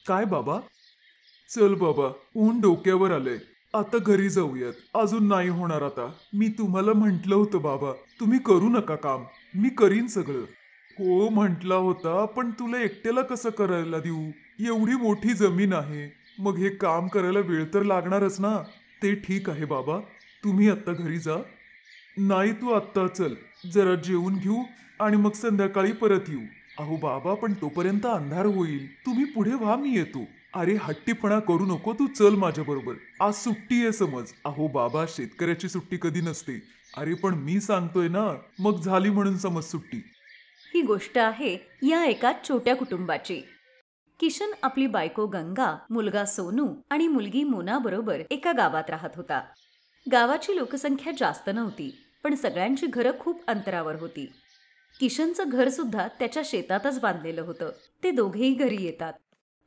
काय बाबा? चल बाबा, ऊन डोक्यावर आलंय. आता घरी जाऊयात. अजून नाही होणार आता. मी तुम्हाला म्हंटल होतं बाबा, तुम्ही करू नका काम. मी करीन सगळं. हो म्हंटला होता, पण तुला एकट्याला कसं करायला देऊ? एवढी मोठी जमीन आहे. मग हे काम करायला वेळ तर लागणारच ना. ते ठीक आहे बाबा, तुम्ही आत्ता घरी जा. नाही तू आत्ता चल, जरा जेवून घेऊ आणि मग संध्याकाळी परत येऊ. अहो बाबा, पण तोपर्यंत अंधार होईल. तुम्ही पुढे व्हा, मी येतो. अरे हट्टीपणा करू नको, तू चल माझ्या बरोबर. आज सुट्टी आहे समज. अहो बाबा, शेतकऱ्याची सुट्टी कधी नसते. अरे पण मी सांगतोय ना, मग झाली म्हणून समज सुट्टी. ही गोष्ट आहे या एका छोट्या कुटुंबाची. किशन आपली बायको गंगा, मुलगा सोनू आणि मुलगी मोना बरोबर एका गावात राहत होता. गावाची लोकसंख्या जास्त नव्हती, पण सगळ्यांची घरं खूप अंतरावर होती. किशनचं घर सुद्धा त्याच्या शेतातच बांधलेलं होतं. ते दोघेही घरी येतात.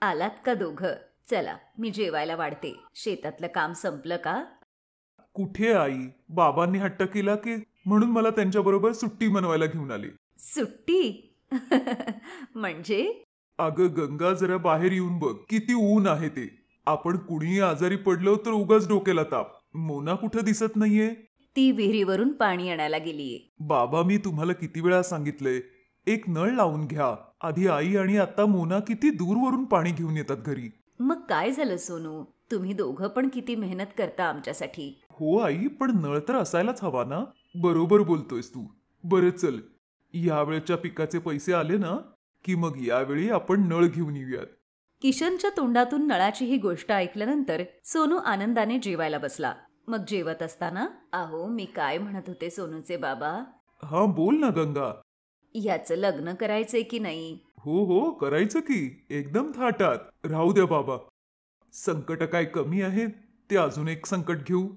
आलात का दोघं? चला, मी जेवायला वाढते. शेतातलं काम संपलं का? कुठे आई? बाबांनी हट्ट केला की म्हणून मला त्यांच्या बरोबर सुट्टी मनवायला घेऊन आली. सुट्टी? म्हणजे? अगं गंगा, जरा बाहेर येऊन बघ, किती ऊन आहे ते. आपण कुणीही आजारी पडलो तर उगाच डोक्याला ताप. मोना कुठं दिसत नाहीये. ती विहिरीवरून पाणी आणायला गेलीये. बाबा, मी तुम्हाला किती वेळा सांगितलंय, एक नळ लावून घ्या. आधी आई आणि आता मोना किती दूरवरून पाणी घेऊन येतात घरी. मग काय झालं सोनू? तुम्ही दोघं पण किती मेहनत करता आमच्यासाठी. हो आई, पण नळ तर असायलाच हवा ना. बरोबर बोलतोयस तू. बरं चल, यावेळच्या पिकाचे पैसे आले ना की मग यावेळी आपण नळ घेऊन येऊयात. किशनच्या तोंडातून नळाची ही गोष्ट ऐकल्यानंतर सोनू आनंदाने जेवायला बसला. मग जेवत असताना, अहो मी काय म्हणत होते सोनूचे बाबा, हा बोल ना गंगा. ह्याचं लग्न करायचंय की नाही? हो हो, करायचं की. एकदम थाटात. राहू द्या बाबा, संकट काय कमी आहेत? ते अजून एक संकट घेऊ.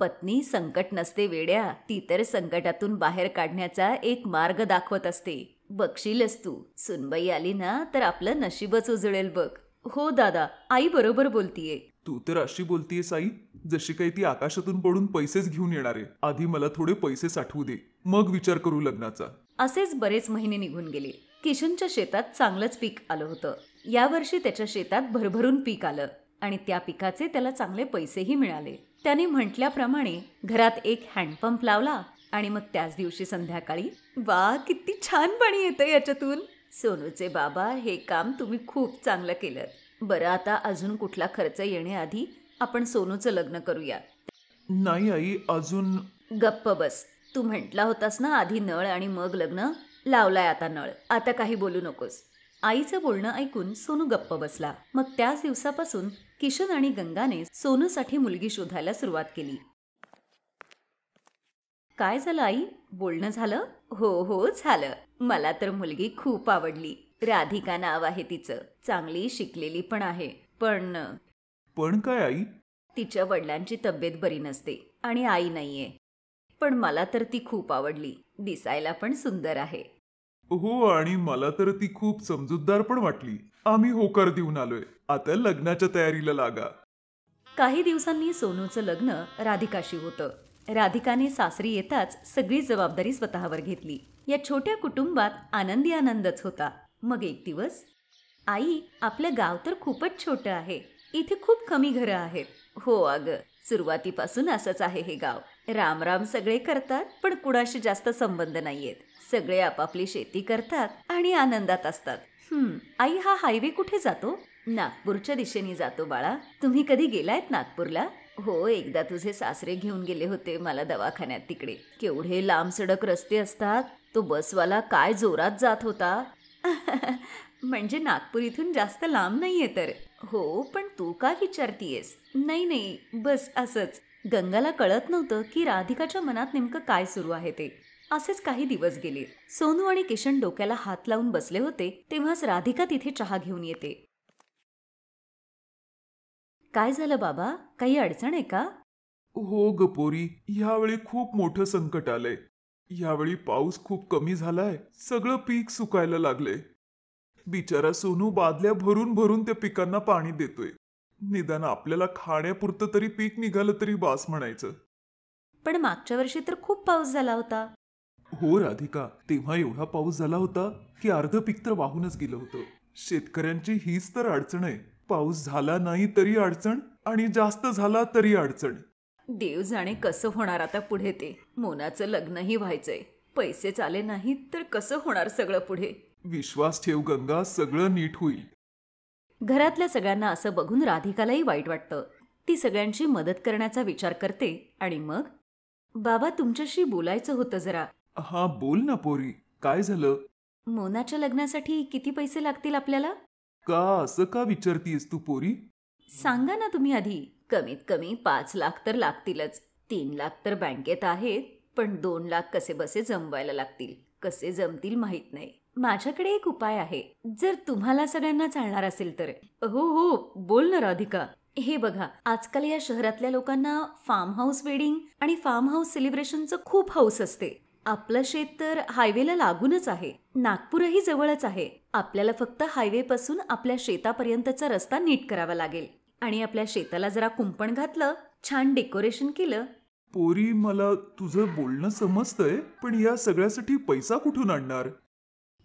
पत्नी संकट नसते वेड्या, ती तर संकटातून बाहेर काढण्याचा एक मार्ग दाखवत असते. बघशीलच तू, सुनबाई आली ना तर आपलं नशीबच उजळेल बघ. हो दादा, आई बरोबर बोलतीये. तू तर अशी बोलतीयस आई, जशी काही ती आकाशातून पडून पैसेच घेऊन येणार आहे. आधी मला थोडे पैसे साठवू दे, मग विचार करू लग्नाचा. असेच बरेच महिने निघून गेले. किशनच्या शेतात चांगलंच पीक आलं होतं. यावर्षी त्याच्या शेतात भरभरून पीक आलं आणि त्या पिकाचे त्याला चांगले पैसेही मिळाले. त्याने म्हटल्याप्रमाणे घरात एक हँडपंप लावला आणि मग त्याच दिवशी संध्याकाळी, वा किती छान पाणी येतं याच्यातून. सोनूचे बाबा, हे काम तुम्ही खूप चांगलं केलं. बरं, आता अजून कुठला खर्च येण्याआधी आपण सोनूचं लग्न करूया. नाही आई, अजून. गप्प बस. तू म्हटला होतास ना आधी नळ आणि मग लग्न. लावलाय आता नळ, आता काही बोलू नकोस. आईचं बोलणं ऐकून सोनू गप्प बसला. मग त्याच दिवसापासून किशन आणि गंगाने सोनूसाठी मुलगी शोधायला सुरुवात केली. काय झालं आई? बोलणं झालं? हो हो झालं. मला तर मुलगी खूप आवडली. राधिका नाव आहे तिचं. चांगली शिकलेली पण आहे. पण पण काय आई? तिच्या वडिलांची तब्येत बरी नसते आणि आई नाहीये. पण मला तर ती खूप आवडली. दिसायला पण सुंदर आहे. हो, आणि मला तर ती खूप समजूतदार पण वाटली. आम्ही होकार देऊन आलोय. आता लग्नाच्या तयारीला लागा. काही दिवसांनी सोनूचं लग्न राधिकाशी होतं. राधिकाने सासरी येताच सगळी जबाबदारी स्वतःवर घेतली. या छोट्या कुटुंबात आनंदी आनंदच होता. मग एक दिवस, आई, आपलं गाव तर खूपच छोटं आहे. इथे खूप कमी घरं आहेत. हो अगं, सुरुवातीपासून असंच आहे हे गाव. रामराम सगळे करतात, पण कुणाशी जास्त संबंध नाहीयेत. सगळे आपापली शेती करतात आणि आनंदात असतात. आई, हा हायवे कुठे जातो? नागपूरच्या दिशेने जातो बाळा. तुम्ही कधी गेलायत नागपूरला? हो, एकदा तुझे सासरे घेऊन गेले होते मला दवाखान्यात तिकडे. केवढे लांब सडक रस्ते असतात. तो बसवाला काय जोरात जात होता. म्हणजे नागपूर इथून जास्त लांब नाहीये तर. हो, पण तू का विचारतीयस? नाही नाही, बस असंच. गंगाला कळत नव्हतं की राधिकाच्या मनात नेमकं काय सुरू आहे ते. असेच काही दिवस गेले. सोनू आणि किशन डोक्याला हात लावून बसले होते तेव्हाच राधिका तिथे चहा घेऊन येते. काय झालं बाबा? काही अडचण आहे का? हो ग पोरी, यावेळी खूप मोठं संकट आलंय. यावेळी पाऊस खूप कमी झालाय. सगळं पीक सुकायला लागलंय. बिचारा सोनू बादल्या भरून भरून त्या पिकांना पाणी देतोय. निदान आपल्याला खाण्यापुरतं तरी पीक निघालं तरी बास म्हणायचं. पण मागच्या वर्षी तर खूप पाऊस झाला होता. हो राधिका, तेव्हा एवढा पाऊस झाला होता की अर्ध पीक तर वाहूनच गेलं होतं. शेतकऱ्यांची हीच तर अडचण आहे. पाऊस झाला नाही तरी अडचण आणि जास्त झाला तरी अडचण. देव जाणे कसं होणार आता पुढे ते. मोनाचं लग्नही व्हायचंय. पैसेच आले नाहीत तर कसं होणार सगळं पुढे. विश्वास ठेव गंगा, सगळं नीट होईल. घरातल्या सगळ्यांना असं बघून राधिकालाही वाईट वाटतं. ती सगळ्यांची मदत करण्याचा विचार करते आणि मग, बाबा तुमच्याशी बोलायचं होतं जरा. हा बोल ना पोरी, काय झालं? मोनाच्या लग्नासाठी किती पैसे लागतील आपल्याला? का असं का विचारतीयस तू पोरी? सांगा ना तुम्ही आधी. कमीत कमी 5 लाख तर लागतीलच. 3 लाख तर बँकेत आहेत, पण 2 लाख कसे बसे जमवायला लागतील. कसे जमतील माहित नाही. माझ्याकडे एक उपाय आहे, जर तुम्हाला सगळ्यांना चालणार असेल तर. हो हो, बोल ना राधिका. हे बघा, आजकाल या शहरातल्या लोकांना फार्म हाऊस वेडिंग आणि फार्म हाऊस सेलिब्रेशनचं खूप हौस असते. आपलं शेत तर हायवेला लागूनच आहे. नागपूरही जवळच आहे. आपल्याला फक्त हायवे पासून आपल्या शेतापर्यंतचा रस्ता नीट करावा लागेल आणि आपल्या शेताला जरा कुंपण घातलं, छान डेकोरेशन केलं. पोरी, मला तुझं बोलणं समजतंय, पण या सगळ्यासाठी पैसा कुठून आणणार?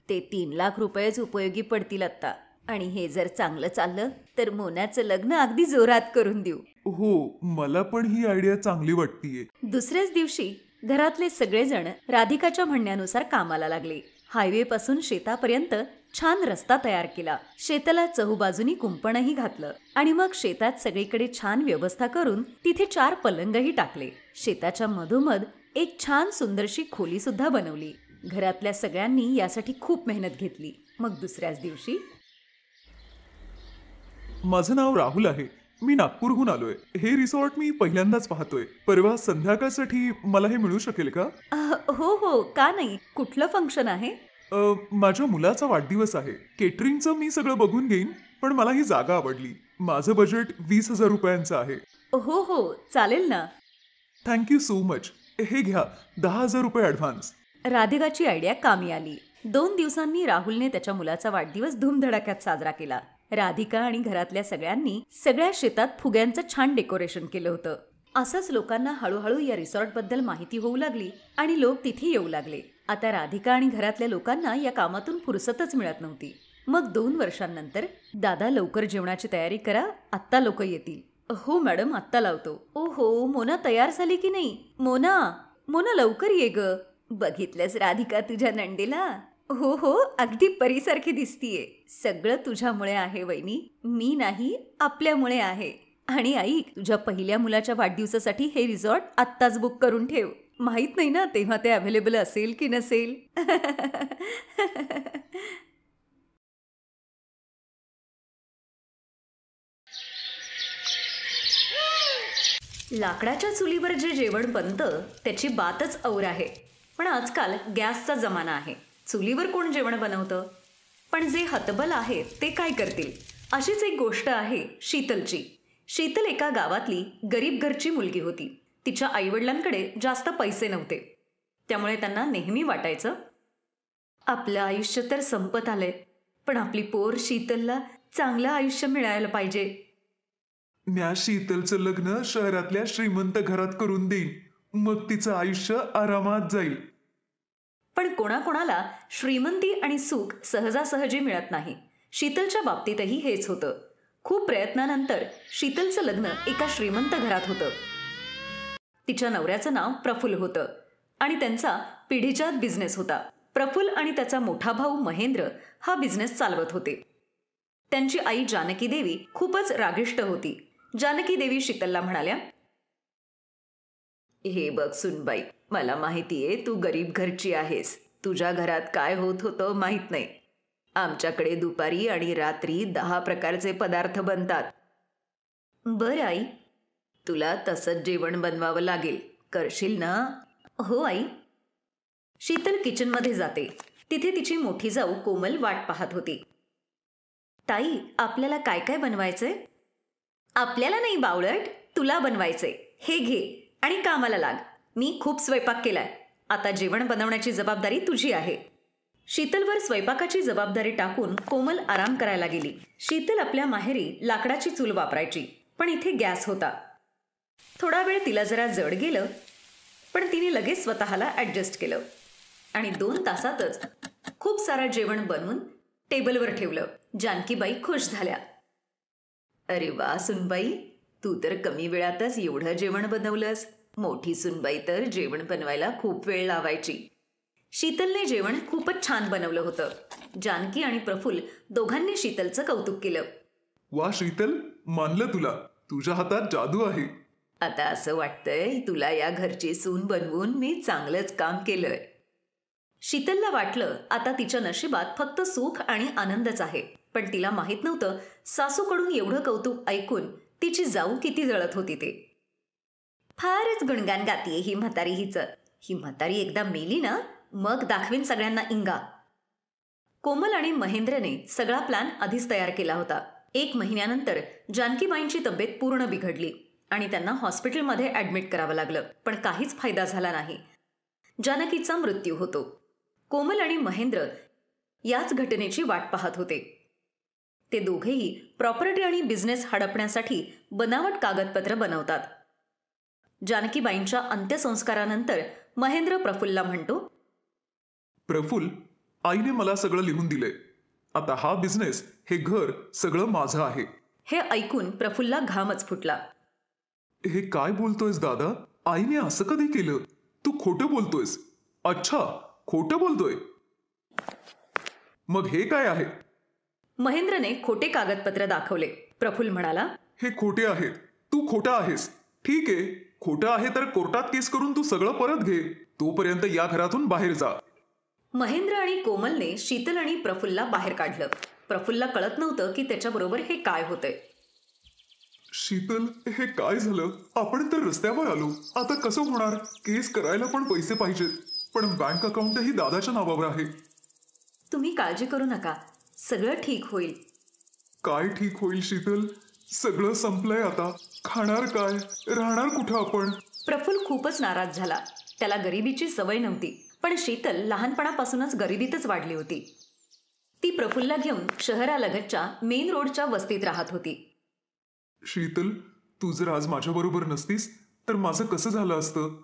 ते 3 लाख रुपयेच उपयोगी पडतील आता. आणि हे जर चांगलं चाललं तर मोनाचं लग्न अगदी जोरात करून देऊ. हो, मला पण ही आयडिया चांगली वाटतीये. दुसऱ्याच दिवशी घरातले सगळेजण राधिकाच्या म्हणण्यानुसार कामाला लागले. हायवे पासून शेतापर्यंत छान रस्ता तयार केला. शेताला चहूबाजूनी कुंपणही घातलं आणि मग शेतात सगळीकडे छान व्यवस्था करून तिथे 4 पलंगही टाकले. शेताच्या मधोमध एक छान सुंदरशी खोली सुद्धा बनवली. घरातल्या सगळ्यांनी यासाठी खूप मेहनत घेतली. मग दुसऱ्याच दिवशी, माझं नाव राहुल आहे. मी नागपूरहून आलोय. हे रिसॉर्ट मी पहिल्यांदाच पाहतोय. परवा संध्याकाळसाठी मला हे मिळू शकेल का? हो हो, का नाही. कुठलं फंक्शन आहे? माझ्या मुलाचा वाढदिवस आहे. केटरिंगचं मी सगळं बघून घेईन, पण मला ही जागा आवडली. माझं बजेट 20,000 रुपयांचं आहे. हो हो, चालेल ना. Thank you so much. हे घ्या, 10,000 रुपये ॲडव्हान्स. राधिकाची आयडिया कामी आली. 2 दिवसांनी राहुलने त्याच्या मुलाचा वाढदिवस धूमधडाक्यात साजरा केला. राधिका आणि घरातल्या सगळ्यांनी सगळ्या शेतात फुग्यांचं छान डेकोरेशन केलं होतं. असंच लोकांना हळूहळू या रिसॉर्टबद्दल माहिती होऊ लागली आणि लोक तिथे येऊ लागले. आता राधिका आणि घरातल्या लोकांना या कामातून फुरसतच मिळत नव्हती. मग 2 वर्षांनंतर, दादा लवकर जेवणाची तयारी करा, आत्ता लोक येतील. हो मॅडम, आत्ता लावतो. ओहो, मोना तयार झाली की नाही? मोना, मोना लवकर ये ग. बघितलंस राधिका तुझ्या नंदेला? हो हो, अगदी परीसारखी दिसतीये. सगळं तुझ्यामुळे आहे वहिनी. मी नाही, आपल्यामुळे आहे. आणि ऐक, तुझ्या पहिल्या मुलाच्या वाढदिवसासाठी हे रिसॉर्ट आत्ताच बुक करून ठेव. माहित नाही ना तेव्हा ते अवेलेबल असेल की नसेल. लाकडाच्या चुलीवर जे जेवण बनतं त्याची बातच और आहे. पण आजकाल गॅसचा जमाना आहे. चुलीवर कोण जेवण बनवतं? पण जे हतबल आहेत ते काय करतील? अशीच एक गोष्ट आहे शीतलची. शीतल एका गावातली गरीब घरची मुलगी होती. तिच्या आईवडिलांकडे जास्त पैसे नव्हते. त्यामुळे त्यांना नेहमी वाटायचं, आपलं आयुष्य तर संपत आलंय, पण आपली पोर शीतलला चांगलं आयुष्य मिळायला पाहिजे. म्या शीतलचं लग्न शहरातल्या श्रीमंत घरात करून देईन, मग तिचं आयुष्य आरामात जाईल. पण कोणाकोणाला श्रीमंती आणि सुख सहजासहजी मिळत नाही. शीतलच्या बाबतीतही हेच होतं. खूप प्रयत्नानंतर शीतलचं लग्न एका श्रीमंत घरात होतं. तिच्या नवऱ्याचं नाव प्रफुल्ल होतं आणि त्यांचा पिढीजात बिझनेस होता. प्रफुल्ल आणि त्याचा मोठा भाऊ महेंद्र हा बिझनेस चालवत होते. त्यांची आई जानकी देवी खूपच रागिष्ट होती. जानकी देवी शीतलला म्हणाल्या, हे बघ सुनबाई, मला माहितीये तू गरीब घरची आहेस. तुझ्या घरात काय होत होतं माहित नाही. आमच्याकडे दुपारी आणि रात्री 10 प्रकारचे पदार्थ बनतात. बरं आई, तुला तसंच जेवण बनवावं लागेल. करशील ना? हो आई. शीतल किचनमध्ये जाते. तिथे तिची मोठी जाऊ कोमल वाट पाहत होती. ताई, आपल्याला काय काय बनवायचंय? आपल्याला नाही बावळट, तुला बनवायचंय. हे घे आणि कामाला लाग. मी खूप स्वयंपाक केलाय. आता जेवण बनवण्याची जबाबदारी तुझी आहे. शीतलवर स्वयंपाकाची जबाबदारी टाकून कोमल आराम करायला गेली. शीतल आपल्या माहेरी लाकडाची चूल वापरायची, पण इथे गॅस होता. थोडा वेळ तिला जरा जड गेलं, पण तिने लगेच स्वतःला ॲडजस्ट केलं आणि 2 तासातच खूप सारं जेवण बनवून टेबलवर ठेवलं. जानकीबाई खुश झाल्या. अरे वा सुनबाई, तू तर कमी वेळातच एवढं जेवण बनवलंस. मोठी सुनबाई तर जेवण बनवायला खूप वेळ लावायची. शीतलने जेवण खूपच छान बनवलं होतं. जानकी आणि प्रफुल्ल दोघांनी शीतलचं कौतुक केलं. वा शीतल, मानलं तुला. तुझ्या हातात जादू आहे. आता असं वाटतंय तुला या घरची सून बनवून मी चांगलंच काम केलंय. शीतलला वाटलं आता तिच्या नशिबात फक्त सुख आणि आनंदच आहे. पण तिला माहित नव्हतं सासूकडून एवढं कौतुक ऐकून तिची जाऊ किती जळत होती ते. फारच गुणगान गातीये ही म्हातारी हिचं. ही म्हातारी एकदा मेली ना, मग दाखवेन सगळ्यांना इंगा. कोमल आणि महेंद्रने सगळा प्लॅन आधीच तयार केला होता. 1 महिन्यानंतर जानकीबाईंची तब्येत पूर्ण बिघडली आणि त्यांना हॉस्पिटलमध्ये ॲडमिट करावं लागलं. पण काहीच फायदा झाला नाही. जानकीचा मृत्यू होतो. कोमल आणि महेंद्र याच घटनेची वाट पाहत होते. ते दोघेही प्रॉपर्टी आणि बिझनेस हडपण्यासाठी बनावट कागदपत्र बनवतात. जानकीबाईंच्या अंत्यसंस्कारानंतर महेंद्र प्रफुल्लला म्हणतो, प्रफुल्ल, आईने मला सगळं लिहून दिलंय. आता हा बिझनेस, हे घर सगळं माझं आहे. हे ऐकून प्रफुल्लला घामच फुटला. हे काय बोलतोयस दादा? आईने असं कधी केलं? तू खोटं बोलतोयस. अच्छा, खोटं बोलतोय. मग हे काय आहे? महेंद्रने खोटे कागदपत्र दाखवले. प्रफुल्ल म्हणाला, हे खोटे आहेत. तू खोटा आहेस. ठीक आहे, खोटं आहे तर कोर्टात केस करून तू सगळं परत घे. तोपर्यंत या घरातून बाहेर जा. महेंद्र आणि कोमलने शीतल आणि प्रफुल्लला बाहेर काढलं. प्रफुल्लला कळत नव्हतं की त्याच्याबरोबर हे काय होतंय. शीतल, हे काय झालं? आपण तर रस्त्यावर आलो. आता कसं होणार? केस करायला पण पैसे पाहिजेत. पण बँक अकाउंटही दादाच्या नावावर आहे. तुम्ही काळजी करू नका, सगळं ठीक होईल. काय ठीक होईल शीतल? सगळं संपलंय आता. खाणार काय? राहणार कुठं आपण? प्रफुल्ल खूपच नाराज झाला. त्याला गरिबीची सवय नव्हती. पण शीतल लहानपणापासूनच गरिबीतच वाढली होती. ती प्रफुल्लला घेऊन शहरालगतच्या मेन रोडच्या वस्तीत राहत होती. शीतल, तू जर आज माझ्याबरोबर नसतीस तर माझं कसं झालं असतं?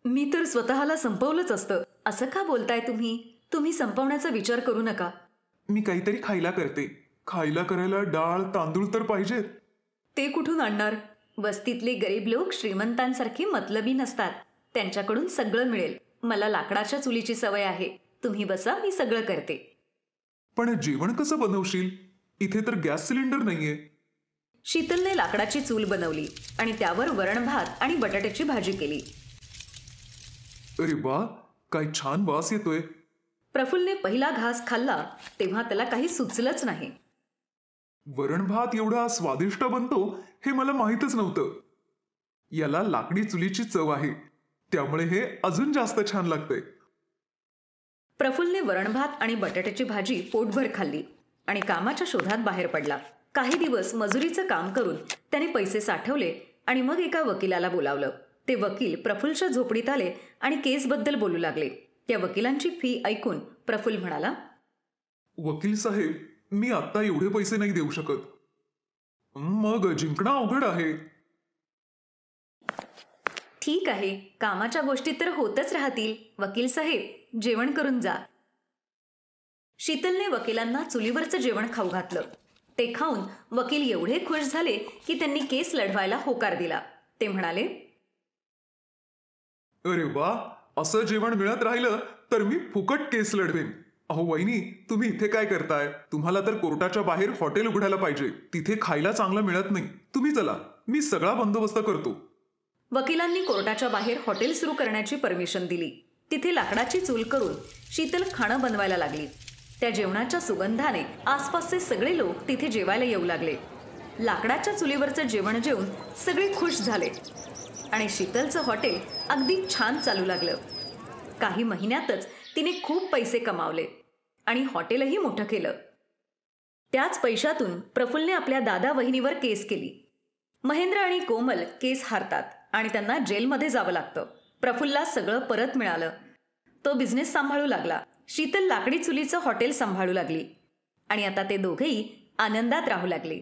मी तर स्वतःला संपवलंच असतं. असं का बोलताय तुम्ही? तुम्ही संपवण्याचा विचार करू नका. मी काहीतरी खायला करते. खायला करायला डाळ तांदूळ तर पाहिजेत. ते कुठून आणणार? वस्तीतले गरीब लोक श्रीमंतांसारखे मतलबी नसतात. त्यांच्याकडून सगळं मिळेल. मला लाकडाच्या चुलीची सवय आहे. तुम्ही बसा, मी सगळं करते. पण जेवण कसं बनवशील? इथे तर गॅस सिलेंडर नाहीये. शीतलने लाकडाची चूल बनवली आणि त्यावर वरण भात आणि बटाट्याची भाजी केली. अरे वा, काय छान वास येतोय. प्रफुल्लने पहिला घास खाल्ला तेव्हा त्याला काही सुचलंच नाही. वरण भात एवढा स्वादिष्ट बनतो हे मला माहीतच नव्हतं. याला लाकडी चुलीची चव आहे, त्यामुळे हे अजून जास्त छान लागतंय. प्रफुल्लने वरण भात आणि बटाट्याची भाजी पोटभर खाल्ली आणि कामाच्या शोधात बाहेर पडला. काही दिवस मजुरीचं काम करून त्याने पैसे साठवले आणि मग एका वकिलाला बोलावलं. ते वकील प्रफुल्लच्या झोपडीत आले आणि केसबद्दल बोलू लागले. त्या वकिलांची फी ऐकून प्रफुल्ल म्हणाला, वकील साहेब, मी आत्ता एवढे पैसे नाही देऊ शकत. मग जिंकणं अवघड आहे. ठीक आहे, कामाच्या गोष्टी तर होतच राहतील. वकील साहेब, जेवण करून जा. शीतलने वकिलांना चुलीवरचं जेवण खाऊ घातलं. ते खाऊन वकील एवढे खुश झाले की त्यांनी केस लढवायला होकार दिला. ते म्हणाले, अरे वा, असं जेवण मिळत राहिलं तर मी फुकट केस लढवेन. अहो वहिनी, तुम्ही इथे काय करताय? तुम्हाला तर कोर्टाच्या बाहेर हॉटेल उघडायला पाहिजे. तिथे खायला चांगलं मिळत नाही. तुम्ही चला, मी सगळा बंदोबस्त करतो. वकिलांनी कोर्टाच्या बाहेर हॉटेल सुरू करण्याची परमिशन दिली. तिथे लाकडाची चूल करून शीतल खाणं बनवायला लागली. त्या जेवणाच्या सुगंधाने आसपासचे सगळे लोक तिथे जेवायला येऊ लागले. लाकडाच्या चुलीवरचं जेवण जेवून सगळे खुश झाले आणि शीतलचं हॉटेल अगदी छान चालू लागलं. काही महिन्यातच तिने खूप पैसे कमावले आणि हॉटेलही मोठं केलं. त्याच पैशातून प्रफुल्लने आपल्या दादा वहिनीवर केस केली. महेंद्र आणि कोमल केस हारतात आणि त्यांना जेलमध्ये जावं लागतं. प्रफुल्लला सगळं परत मिळालं. तो बिझनेस सांभाळू लागला. शीतल लाकडी चुलीचं हॉटेल सांभाळू लागली आणि आता ते दोघेही आनंदात राहू लागले.